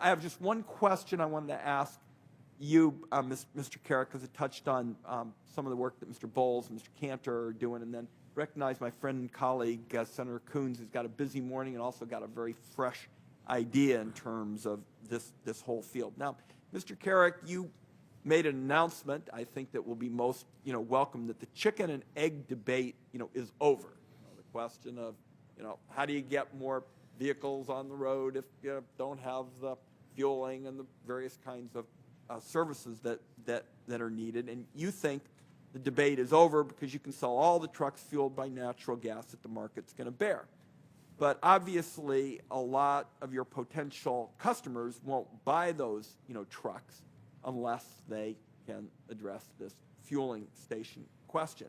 I have just one question I wanted to ask you, Mr. Carrick, because it touched on some of the work that Mr. Bowles and Mr. Cantor are doing, and then recognize my friend and colleague, Senator Coons, who's got a busy morning and also got a very fresh idea in terms of this whole field. Now, Mr. Carrick, you made an announcement, I think, that will be most welcome, that the chicken and egg debate is over. The question of how do you get more vehicles on the road if you don't have the fueling and the various kinds of services that are needed, and you think the debate is over because you can sell all the trucks fueled by natural gas that the market's going to bear. But obviously, a lot of your potential customers won't buy those trucks unless they can address this fueling station question.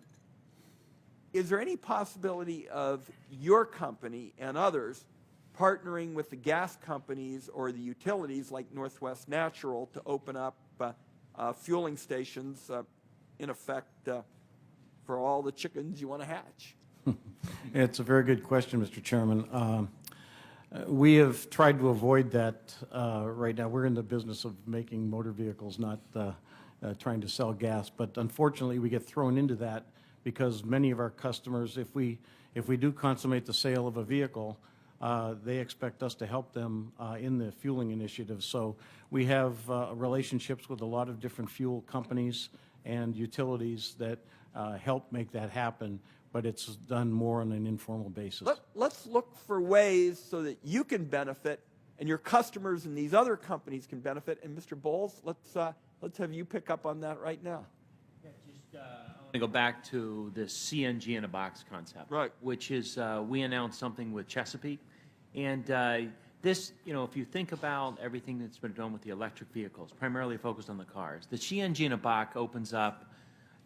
Is there any possibility of your company and others partnering with the gas companies or the utilities like Northwest Natural to open up fueling stations, in effect, for all the chickens you want to hatch? It's a very good question, Mr. Chairman. We have tried to avoid that right now. We're in the business of making motor vehicles, not trying to sell gas. But unfortunately, we get thrown into that because many of our customers, if we do consummate the sale of a vehicle, they expect us to help them in the fueling initiative. So we have relationships with a lot of different fuel companies and utilities that help make that happen, but it's done more on an informal basis. Let's look for ways so that you can benefit and your customers and these other companies can benefit. And Mr. Bowles, let's have you pick up on that right now. Yeah, I want to go back to the CNG in a box concept, right? Which is we announced something with Chesapeake, and this, if you think about everything that's been done with the electric vehicles, primarily focused on the cars, the CNG in a box opens up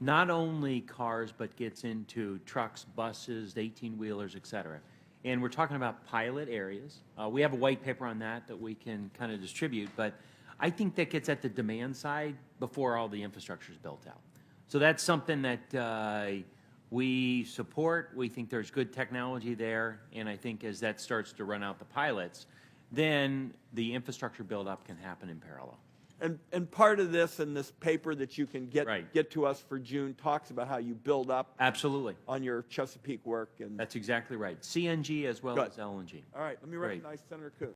not only cars, but gets into trucks, buses, 18-wheelers, et cetera. And we're talking about pilot areas. We have a white paper on that we can kind of distribute, but I think that gets at the demand side before all the infrastructure is built out. So that's something that we support. We think there's good technology there, and I think as that starts to run out the pilots, then the infrastructure build-up can happen in parallel. And part of this and this paper that you can get to us for June talks about how you build up absolutely on your Chesapeake work. And that's exactly right. CNG as well as LNG. All right, let me recognize Senator Coons.